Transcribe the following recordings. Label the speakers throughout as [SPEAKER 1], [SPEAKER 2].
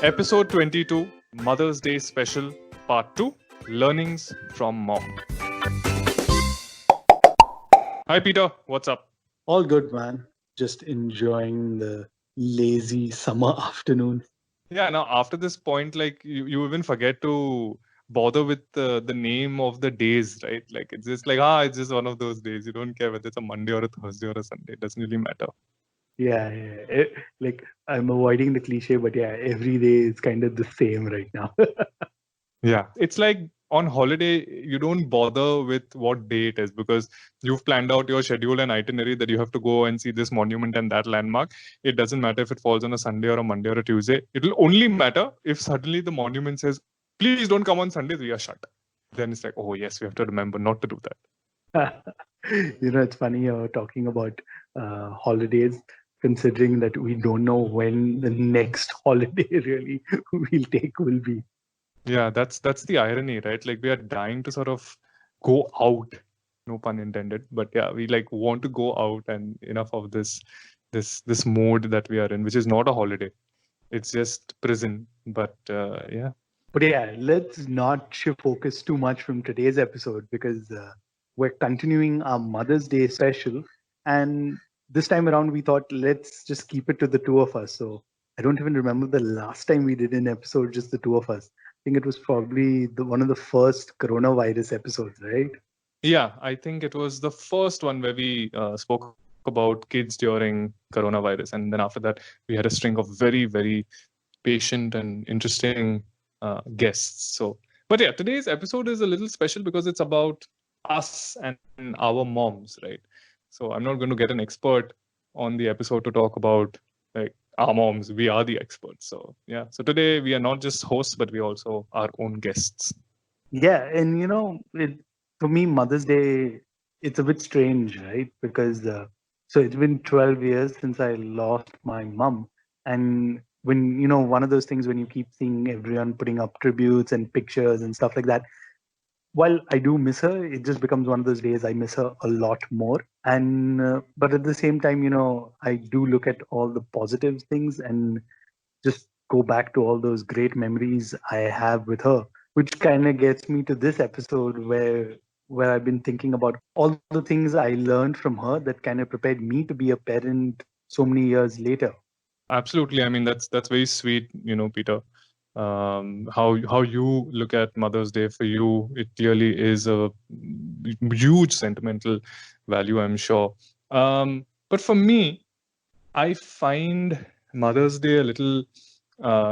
[SPEAKER 1] Episode 22, Mother's Day Special, Part 2, Learnings from Mom. Hi, Peter. What's up?
[SPEAKER 2] All good, man. Just enjoying the lazy summer afternoon.
[SPEAKER 1] Yeah, now after this point, like you even forget to bother with the name of the days, right? Like it's just like, it's just one of those days. You don't care whether it's a Monday or a Thursday or a Sunday. It doesn't really matter.
[SPEAKER 2] Yeah. Like I'm avoiding the cliche, but yeah, every day is kind of the same right now.
[SPEAKER 1] Yeah. It's like on holiday, you don't bother with what day it is because you've planned out your schedule and itinerary that you have to go and see this monument and that landmark. It doesn't matter if it falls on a Sunday or a Monday or a Tuesday. It'll only matter if suddenly the monument says, please don't come on Sundays, we are shut. Then it's like, oh, yes, we have to remember not to do that.
[SPEAKER 2] It's funny you're talking about holidays, considering that we don't know when the next holiday really we'll take will be.
[SPEAKER 1] Yeah, that's the irony, right? Like we are dying to sort of go out, no pun intended, but yeah, we like want to go out and enough of this mode that we are in, which is not a holiday. It's just prison. But yeah.
[SPEAKER 2] But yeah, let's not shift focus too much from today's episode because we're continuing our Mother's Day special. And this time around, we thought let's just keep it to the two of us. So I don't even remember the last time we did an episode, just the two of us. I think it was probably one of the first coronavirus episodes, right?
[SPEAKER 1] Yeah, I think it was the first one where we spoke about kids during coronavirus. And then after that, we had a string of very, very patient and interesting guests. So, but yeah, today's episode is a little special because it's about us and our moms, right? So I'm not going to get an expert on the episode to talk about like our moms. We are the experts. So yeah. So today we are not just hosts, but we also our own guests.
[SPEAKER 2] Yeah, and for me, Mother's Day, it's a bit strange, right? Because so it's been 12 years since I lost my mom. And when, one of those things when you keep seeing everyone putting up tributes and pictures and stuff like that, while I do miss her, it just becomes one of those days I miss her a lot more. And, but at the same time, I do look at all the positive things and just go back to all those great memories I have with her, which kind of gets me to this episode where I've been thinking about all the things I learned from her that kind of prepared me to be a parent so many years later.
[SPEAKER 1] Absolutely. I mean, that's very sweet, Peter. How you look at Mother's Day for you, it clearly is a huge sentimental value, I'm sure. But for me, I find Mother's Day a little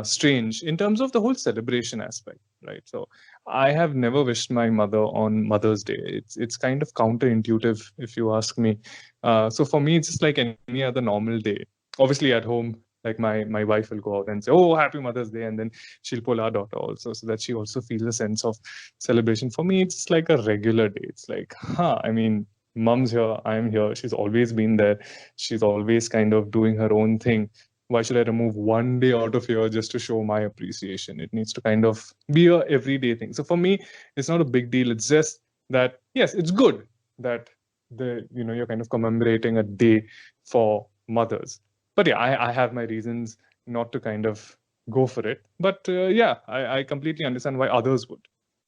[SPEAKER 1] strange in terms of the whole celebration aspect, right? So I have never wished my mother on Mother's Day. It's kind of counterintuitive, if you ask me. So for me, it's just like any other normal day. Obviously, at home, like my wife will go out and say, "Oh, Happy Mother's Day," and then she'll pull our daughter also, so that she also feels a sense of celebration. For me, it's like a regular day. It's like, I mean, mom's here, I'm here. She's always been there. She's always kind of doing her own thing. Why should I remove one day out of here just to show my appreciation? It needs to kind of be a everyday thing. So for me, it's not a big deal. It's just that, yes, it's good that you're kind of commemorating a day for mothers. But yeah, I have my reasons not to kind of go for it. But yeah, I completely understand why others would.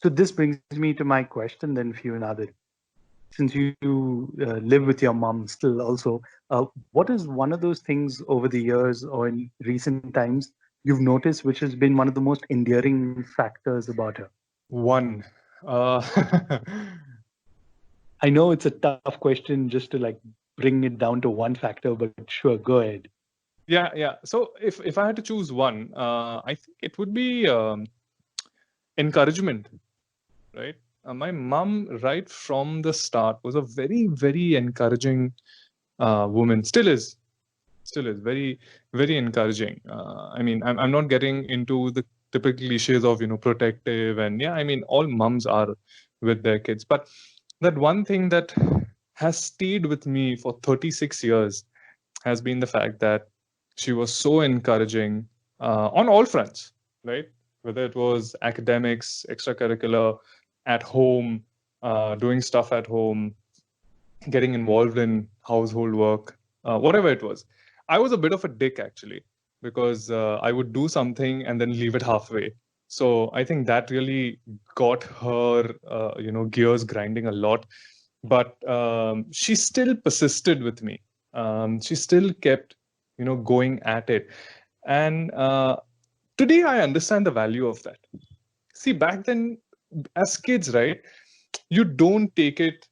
[SPEAKER 2] So this brings me to my question then for you, Nadir. Since you live with your mom still also, what is one of those things over the years or in recent times you've noticed which has been one of the most endearing factors about her?
[SPEAKER 1] One. Uh,
[SPEAKER 2] I know it's a tough question just to like bring it down to one factor, but sure, go ahead.
[SPEAKER 1] Yeah. So if I had to choose one, I think it would be encouragement, right? My mom, right from the start, was a very, very encouraging woman. Still is very, very encouraging. I mean, I'm not getting into the typical cliches of protective, and yeah, I mean, all moms are with their kids, but that one thing that has stayed with me for 36 years has been the fact that she was so encouraging on all fronts, right? Whether it was academics, extracurricular, at home, doing stuff at home, getting involved in household work, whatever it was. I was a bit of a dick, actually. because I would do something and then leave it halfway. So I think that really got her, gears grinding a lot. But she still persisted with me. She still kept, going at it. And today I understand the value of that. See, back then, as kids, right, you don't take it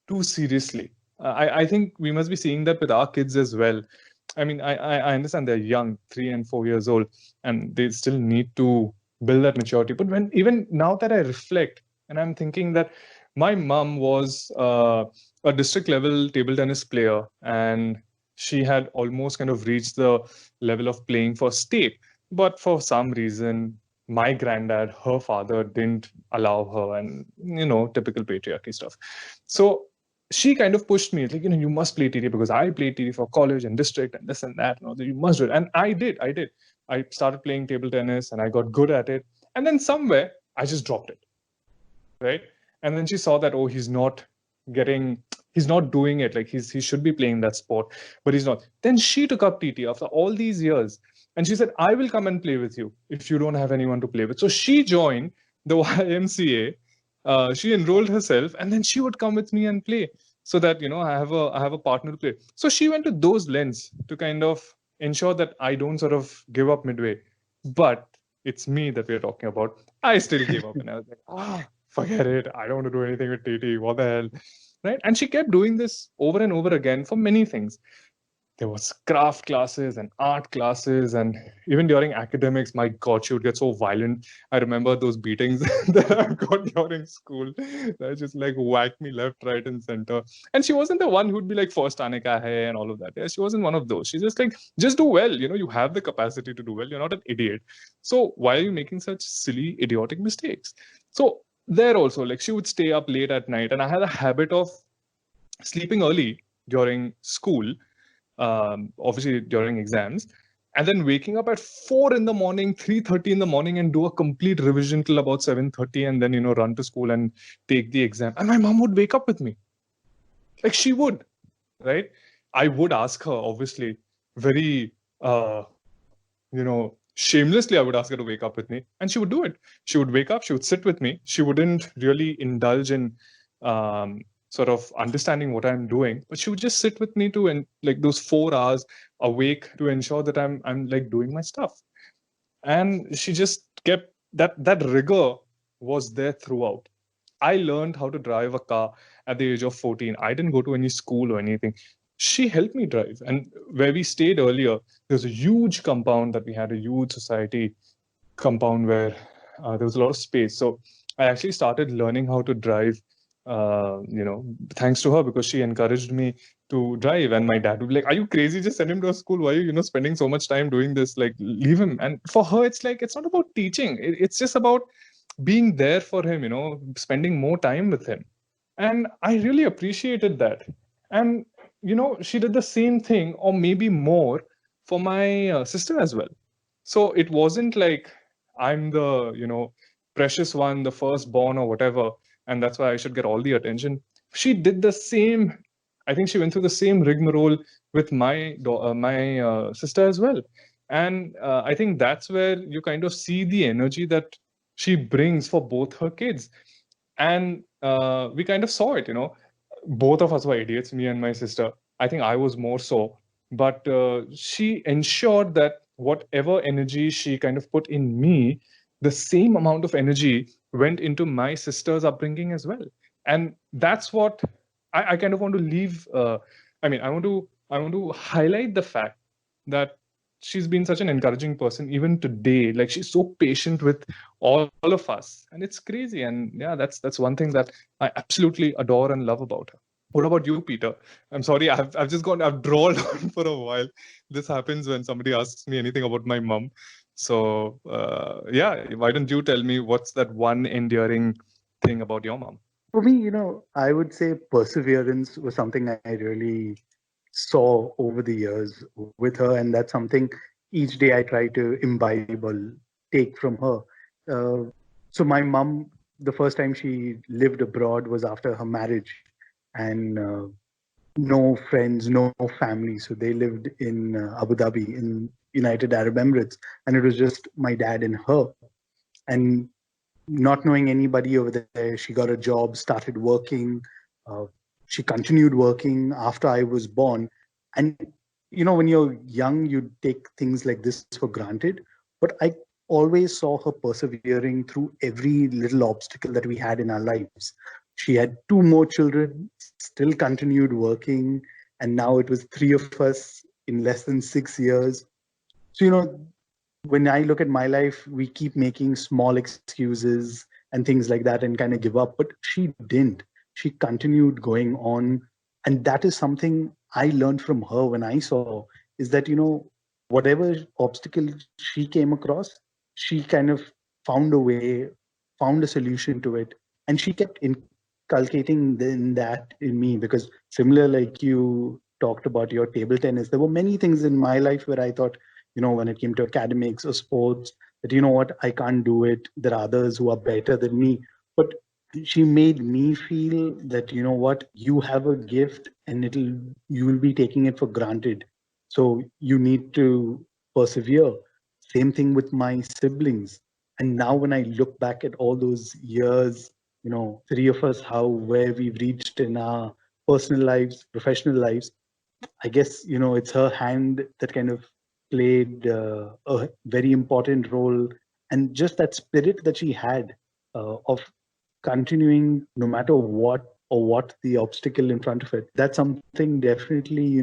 [SPEAKER 1] too seriously. I think we must be seeing that with our kids as well. I mean, I understand they're young, 3 and 4 years old, and they still need to build that maturity. But when even now that I reflect, and I'm thinking that my mom was a district level table tennis player, and she had almost kind of reached the level of playing for state. But for some reason, my granddad, her father, didn't allow her, and typical patriarchy stuff. So she kind of pushed me like, you must play TD because I played TD for college and district and this and that. You must do it. And I did. I started playing table tennis and I got good at it. And then somewhere I just dropped it. Right. And then she saw that, oh, he's not doing it. Like he should be playing that sport, but he's not. Then she took up TT after all these years. And she said, I will come and play with you if you don't have anyone to play with. So she joined the YMCA. She enrolled herself, and then she would come with me and play, so that I have a partner to play. So she went to those lengths to kind of ensure that I don't sort of give up midway. But it's me that we're talking about. I still gave up, and I was like, forget it. I don't want to do anything with TT. What the hell, right? And she kept doing this over and over again for many things. There was craft classes and art classes, and even during academics, my God, she would get so violent. I remember those beatings that I got during school. That just like whacked me left, right, and center. And she wasn't the one who'd be like, first aane ka hai and all of that. Yeah, she wasn't one of those. She's just like, just do well. You have the capacity to do well. You're not an idiot. So why are you making such silly, idiotic mistakes? So there also, like, she would stay up late at night, and I had a habit of sleeping early during school, obviously during exams, and then waking up at 4 in the morning, 3:30 in the morning, and do a complete revision till about 7:30, and then run to school and take the exam. And my mom would wake up with me, like she would, right? I would ask her, obviously, very shamelessly, I would ask her to wake up with me, and she would do it. She would wake up, she would sit with me. She wouldn't really indulge in sort of understanding what I'm doing, but she would just sit with me and like those 4 hours awake to ensure that I'm like doing my stuff. And she just kept that rigor was there throughout. I learned how to drive a car at the age of 14. I didn't go to any school or anything. She helped me drive. And where we stayed earlier, there's a huge compound that we had, a huge society compound where there was a lot of space. So I actually started learning how to drive, thanks to her, because she encouraged me to drive. And my dad would be like, are you crazy? Just send him to a school. Why are you, spending so much time doing this? Like, leave him. And for her, it's like, it's not about teaching. It's just about being there for him, spending more time with him. And I really appreciated that. And, she did the same thing or maybe more for my sister as well. So it wasn't like I'm the, precious one, the firstborn or whatever, and that's why I should get all the attention. She did the same. I think she went through the same rigmarole with my sister as well. And I think that's where you kind of see the energy that she brings for both her kids. And we kind of saw it, both of us were idiots, me and my sister. I think I was more so, but she ensured that whatever energy she kind of put in me, the same amount of energy went into my sister's upbringing as well. And that's what I kind of want to leave. I want to highlight the fact that she's been such an encouraging person even today. Like, she's so patient with all of us, and it's crazy. And yeah, that's one thing that I absolutely adore and love about her. What about you, Peter? I'm sorry, I've drawled on for a while. This happens when somebody asks me anything about my mom. So yeah, why don't you tell me what's that one endearing thing about your mom?
[SPEAKER 2] For me, I would say perseverance was something I really saw over the years with her, and that's something each day I try to imbibe or take from her. So my mom, the first time she lived abroad was after her marriage, and no friends, no family. So they lived in Abu Dhabi, in United Arab Emirates, and it was just my dad and her. And not knowing anybody over there, she got a job, started working. Uh, she continued working after I was born. And, when you're young, you take things like this for granted. But I always saw her persevering through every little obstacle that we had in our lives. She had two more children, still continued working. And now it was three of us in less than 6 years. So, when I look at my life, we keep making small excuses and things like that and kind of give up. But she didn't. She continued going on. And that is something I learned from her when I saw is that, whatever obstacle she came across, she kind of found a way, found a solution to it. And she kept inculcating that in me because similar like you talked about your table tennis, there were many things in my life where I thought, when it came to academics or sports, that, what, I can't do it. There are others who are better than me. But she made me feel that, what, you have a gift and you will be taking it for granted. So you need to persevere. Same thing with my siblings. And now when I look back at all those years, three of us, where we've reached in our personal lives, professional lives, I guess, it's her hand that kind of played a very important role. And just that spirit that she had of continuing no matter what the obstacle in front of it. That's something definitely,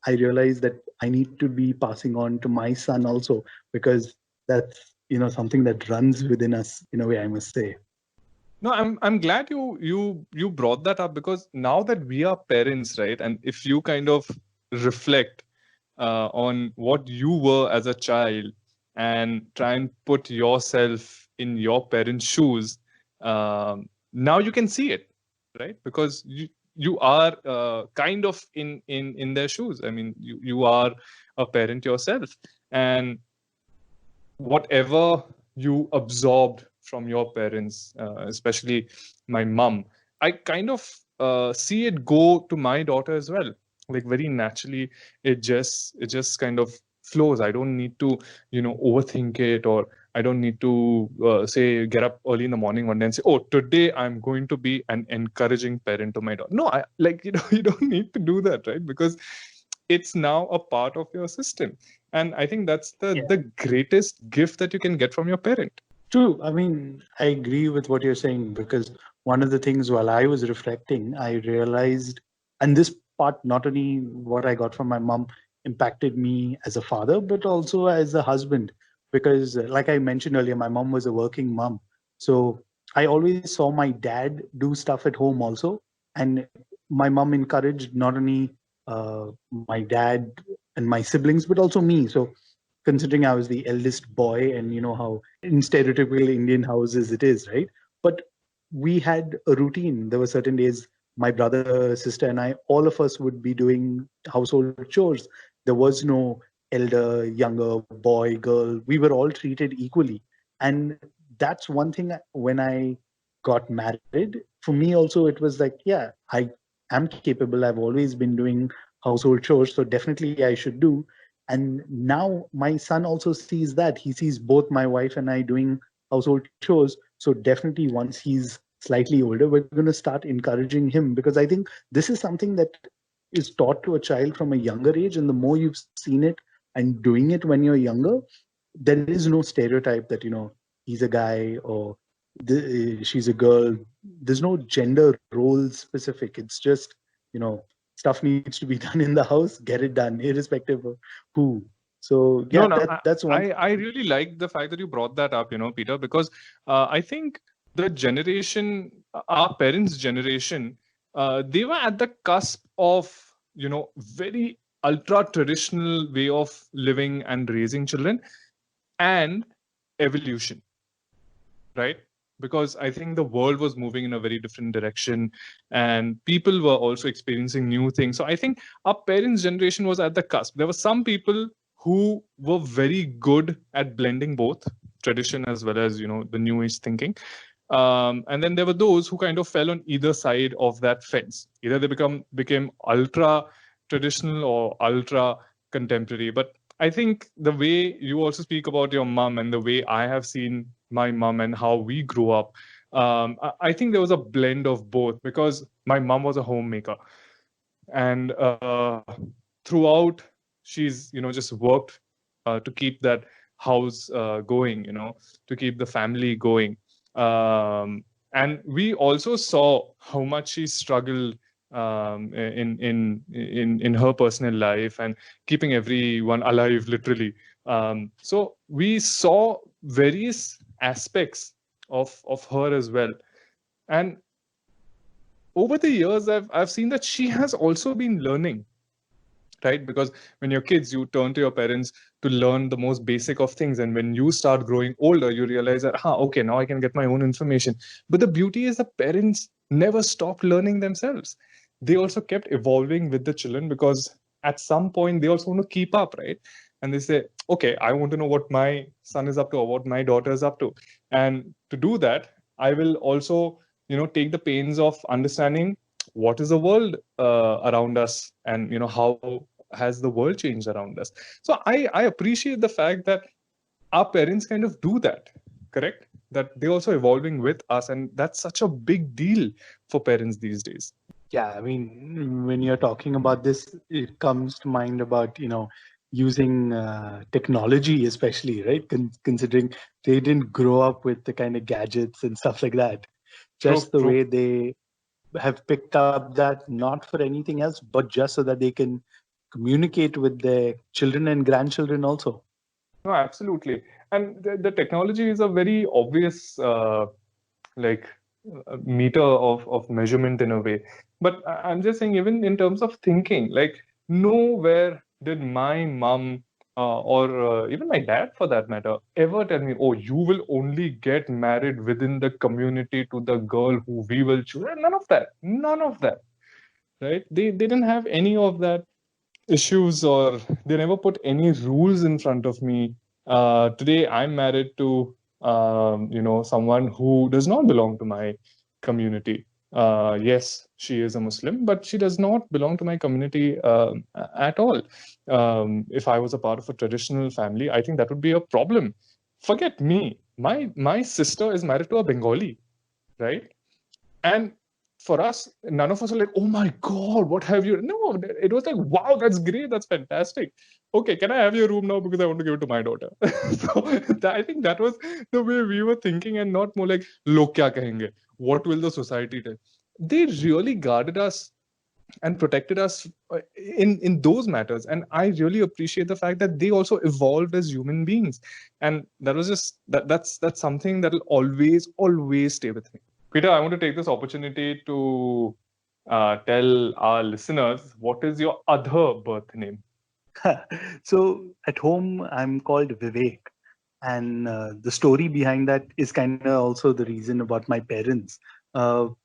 [SPEAKER 2] I realize that I need to be passing on to my son also, because that's, something that runs within us in a way, I must say.
[SPEAKER 1] No, I'm glad you brought that up, because now that we are parents, right? And if you kind of reflect on what you were as a child and try and put yourself in your parents' shoes, now you can see it, right? Because you are kind of in their shoes. I mean, you are a parent yourself, and whatever you absorbed from your parents, especially my mom, I kind of see it go to my daughter as well. Like very naturally, it just kind of flows. I don't need to, overthink it, or I don't need to say get up early in the morning one day and say, oh, today I'm going to be an encouraging parent to my daughter. No, I like you don't need to do that, right? Because it's now a part of your system. And I think that's the greatest gift that you can get from your parent.
[SPEAKER 2] True. I mean, I agree with what you're saying, because one of the things while I was reflecting, I realized, and this part, not only what I got from my mom impacted me as a father, but also as a husband. Because, like I mentioned earlier, my mom was a working mom. So I always saw my dad do stuff at home also. And my mom encouraged not only my dad and my siblings, but also me. So considering I was the eldest boy, and how in stereotypical Indian houses it is, right? But we had a routine. There were certain days my brother, sister, and I, all of us would be doing household chores. There was no elder, younger, boy, girl. We were all treated equally. And that's one thing when I got married. For me also, it was like, yeah, I am capable. I've always been doing household chores, so definitely I should do. And now my son also sees that. He sees both my wife and I doing household chores. So definitely once he's slightly older, we're going to start encouraging him, because I think this is something that is taught to a child from a younger age. And the more you've seen it and doing it when you're younger, there is no stereotype that, he's a guy or she's a girl. There's no gender role specific. It's just, stuff needs to be done in the house, get it done, irrespective of who. So yeah, that's one.
[SPEAKER 1] I really like the fact that you brought that up, Peter, because I think the generation, our parents' generation, they were at the cusp of, very ultra traditional way of living and raising children, and evolution, right? Because I think the world was moving in a very different direction, and people were also experiencing new things. So I think our parents' generation was at the cusp. There were some people who were very good at blending both tradition as well as, the new age thinking. And then there were those who kind of fell on either side of that fence. Either they became ultra traditional or ultra contemporary. But I think the way you also speak about your mom and the way I have seen my mom and how we grew up, I think there was a blend of both, because my mom was a homemaker, and throughout she's just worked to keep that house going, to keep the family going. And we also saw how much she struggled in her personal life and keeping everyone alive, literally. So we saw various aspects of her as well. And over the years, I've seen that she has also been learning, right? Because when you're kids, you turn to your parents to learn the most basic of things, and when you start growing older, you realize that, okay, now I can get my own information. But the beauty is the parents never stopped learning themselves. They also kept evolving with the children, because at some point they also want to keep up, right? And they say, okay, I want to know what my son is up to or what my daughter is up to. And to do that, I will also take the pains of understanding what is the world around us, and how has the world changed around us. So I appreciate the fact that our parents kind of do that, correct? That they're also evolving with us, and that's such a big deal for parents these days.
[SPEAKER 2] Yeah, I mean, when you're talking about this, it comes to mind about, using technology, especially, right? Considering they didn't grow up with the kind of gadgets and stuff like that. Just the way they have picked up that, not for anything else, but just so that they can communicate with their children and grandchildren also.
[SPEAKER 1] No, absolutely. And the technology is a very obvious like meter of measurement in a way. But I'm just saying, even in terms of thinking, like nowhere did my mom or even my dad, for that matter, ever tell me, oh, you will only get married within the community to the girl who we will choose. None of that. None of that. Right? They didn't have any of that issues, or they never put any rules in front of me. Today I'm married to someone who does not belong to my community. Yes, she is a Muslim, but she does not belong to my community at all. If I was a part of a traditional family, I think that would be a problem. Forget me. My sister is married to a Bengali, right? And for us, none of us are like, oh my God, what have you? No, it was like, wow, that's great. That's fantastic. Okay, can I have your room now? Because I want to give it to my daughter. So I think that was the way we were thinking, and not more like, log kya kahenge? What will the society tell? They really guarded us and protected us in those matters. And I really appreciate the fact that they also evolved as human beings. And that was just, that's something that will always stay with me. Peter, I want to take this opportunity to tell our listeners, what is your other birth name?
[SPEAKER 2] So at home, I'm called Vivek. And the story behind that is kind of also the reason about my parents. So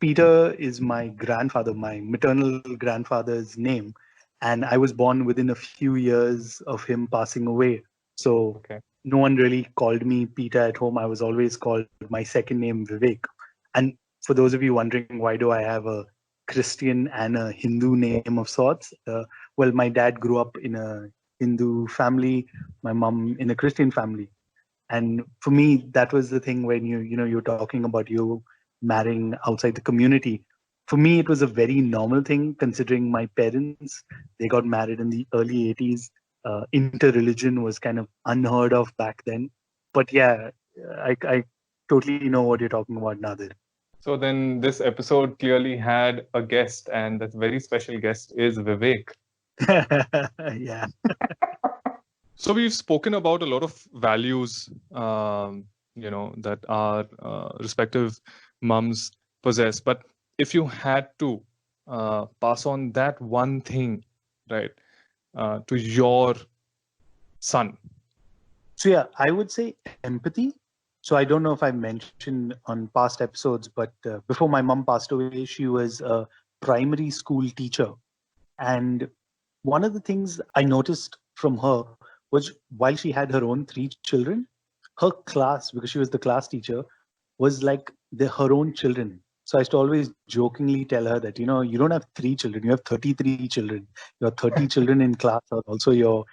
[SPEAKER 2] Peter is my grandfather, my maternal grandfather's name. And I was born within a few years of him passing away. So no one really called me Peter at home. I was always called my second name, Vivek. And for those of you wondering, why do I have a Christian and a Hindu name of sorts? Well, my dad grew up in a Hindu family, my mom in a Christian family. And for me, that was the thing when you're talking about you marrying outside the community. For me, it was a very normal thing, considering my parents, they got married in the early 80s. Interreligion was kind of unheard of back then. But yeah, I totally know what you're talking about, Nadir.
[SPEAKER 1] So then this episode clearly had a guest, and that very special guest is Vivek.
[SPEAKER 2] Yeah.
[SPEAKER 1] So we've spoken about a lot of values, that our respective mums possess. But if you had to pass on that one thing, right, to your son.
[SPEAKER 2] So yeah, I would say empathy. So I don't know if I mentioned on past episodes, but before my mom passed away, she was a primary school teacher. And one of the things I noticed from her was, while she had her own 3 children, her class, because she was the class teacher, was like her own children. So I used to always jokingly tell her that, you don't have 3 children, you have 33 children. Your 30 children in class are also your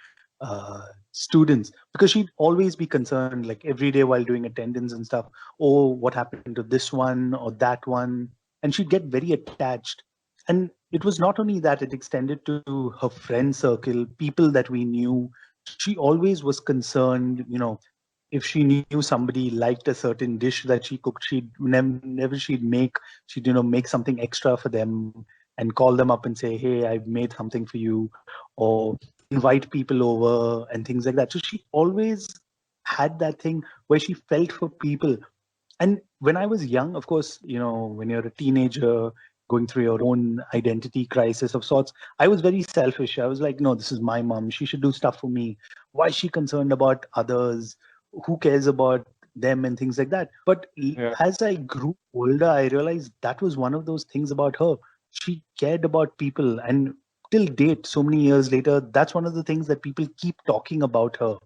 [SPEAKER 2] students, because she'd always be concerned, like every day while doing attendance and stuff. Oh, what happened to this one or that one? And she'd get very attached. And it was not only that; it extended to her friend circle, people that we knew. She always was concerned, if she knew somebody liked a certain dish that she cooked, she'd never she'd she'd make something extra for them and call them up and say, hey, I've made something for you, or invite people over and things like that. So she always had that thing where she felt for people. And when I was young, of course, when you're a teenager going through your own identity crisis of sorts, I was very selfish. I was like, no, this is my mom. She should do stuff for me. Why is she concerned about others? Who cares about them and things like that? But as I grew older, I realized that was one of those things about her. She cared about people. And till date, so many years later, that's one of the things that people keep talking about her.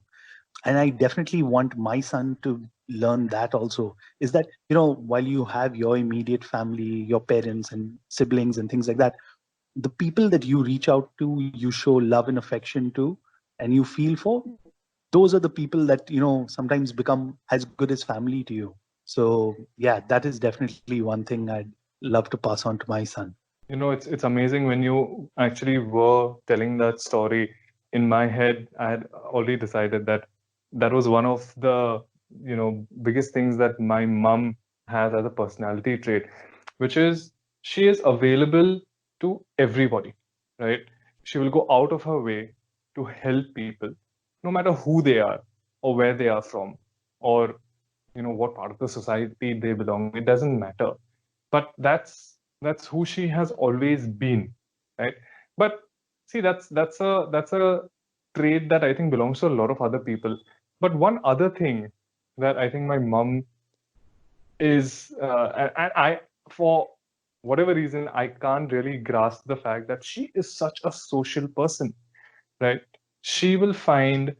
[SPEAKER 2] And I definitely want my son to learn that also, is that, while you have your immediate family, your parents and siblings and things like that, the people that you reach out to, you show love and affection to, and you feel for, those are the people that, sometimes become as good as family to you. So yeah, that is definitely one thing I'd love to pass on to my son.
[SPEAKER 1] It's amazing when you actually were telling that story. In my head, I had already decided that was one of the biggest things that my mom has as a personality trait, which is she is available to everybody, right? She will go out of her way to help people, no matter who they are or where they are from, or what part of the society they belong. It doesn't matter. But that's who she has always been, right? But see, that's a trait that I think belongs to a lot of other people. But one other thing that I think my mom is, and I, for whatever reason, I can't really grasp the fact that she is such a social person, right? She will find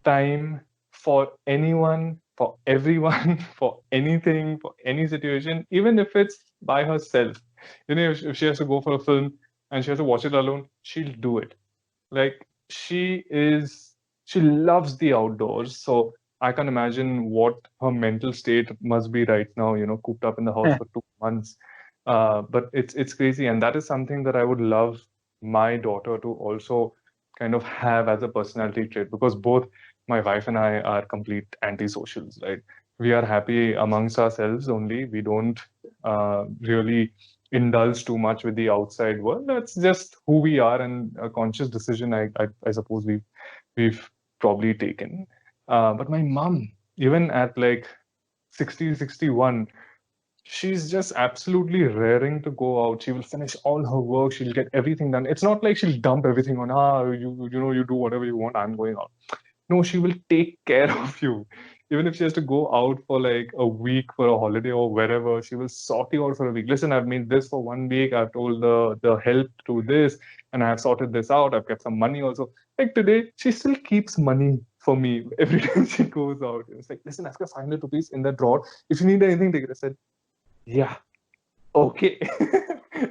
[SPEAKER 1] time for anyone, for everyone, for anything, for any situation, even if it's by herself. If she has to go for a film and she has to watch it alone, she'll do it. Like she loves the outdoors. So I can imagine what her mental state must be right now, cooped up in the house for 2 months. But it's crazy. And that is something that I would love my daughter to also kind of have as a personality trait, because both my wife and I are complete anti-socials, right? We are happy amongst ourselves only. We don't really indulge too much with the outside world. That's just who we are, and a conscious decision I suppose we've probably taken. But my mom, even at like 60, 61, she's just absolutely raring to go out. She will finish all her work. She'll get everything done. It's not like she'll dump everything on, you do whatever you want. I'm going out. No, she will take care of you. Even if she has to go out for like a week for a holiday or wherever, she will sort you out for a week. Listen, I've made this for 1 week. I've told the help to this, and I've sorted this out. I've kept some money also. Like today, she still keeps money for me every time she goes out. It's like, listen, I've got 500 rupees in the drawer. If you need anything, take it. I said, yeah, okay.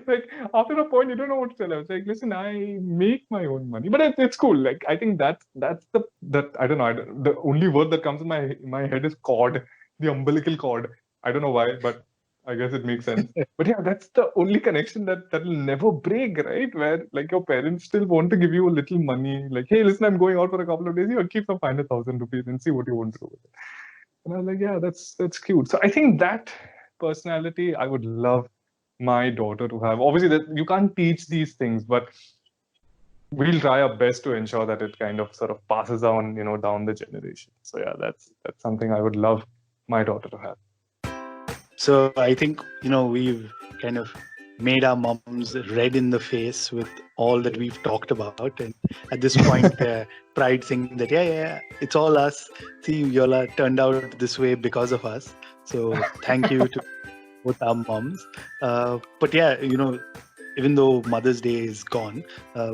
[SPEAKER 1] Like after a point, you don't know what to tell. I was like, listen, I make my own money, but it's cool. Like I think that's that I don't know. The only word that comes in my head is cord, the umbilical cord. I don't know why, but I guess it makes sense. But yeah, that's the only connection that'll never break, right? Where like your parents still want to give you a little money. Like, hey, listen, I'm going out for a couple of days. You keep some 500,000 rupees and see what you want to do with it. And I was like, yeah, that's cute. So I think that personality I would love my daughter to have. Obviously, that you can't teach these things, but we'll try our best to ensure that it kind of sort of passes on, down the generation. So yeah, that's something I would love my daughter to have.
[SPEAKER 2] So I think, we've kind of made our moms red in the face with all that we've talked about. And at this point, pride saying that, yeah, it's all us. See, you all turned out this way because of us. So thank you to both our moms. But yeah, even though Mother's Day is gone,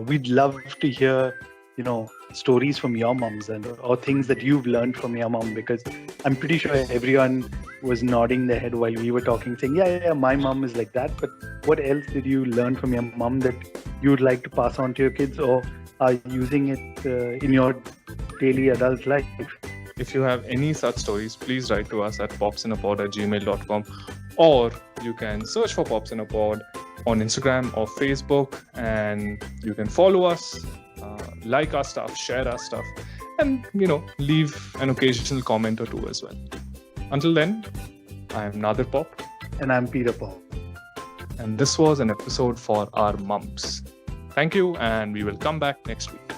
[SPEAKER 2] we'd love to hear, stories from your moms or things that you've learned from your mom, because I'm pretty sure everyone was nodding their head while we were talking, saying, yeah, my mom is like that. But what else did you learn from your mom that you'd like to pass on to your kids? Or are using it in your daily adult life.
[SPEAKER 1] If you have any such stories, please write to us at popsinapod@gmail.com, or you can search for Pops in a Pod on Instagram or Facebook, and you can follow us, like our stuff, share our stuff, and leave an occasional comment or two as well. Until then, I am Nadir Pop.
[SPEAKER 2] And I'm Peter Pop.
[SPEAKER 1] And this was an episode for our mums. Thank you, and we will come back next week.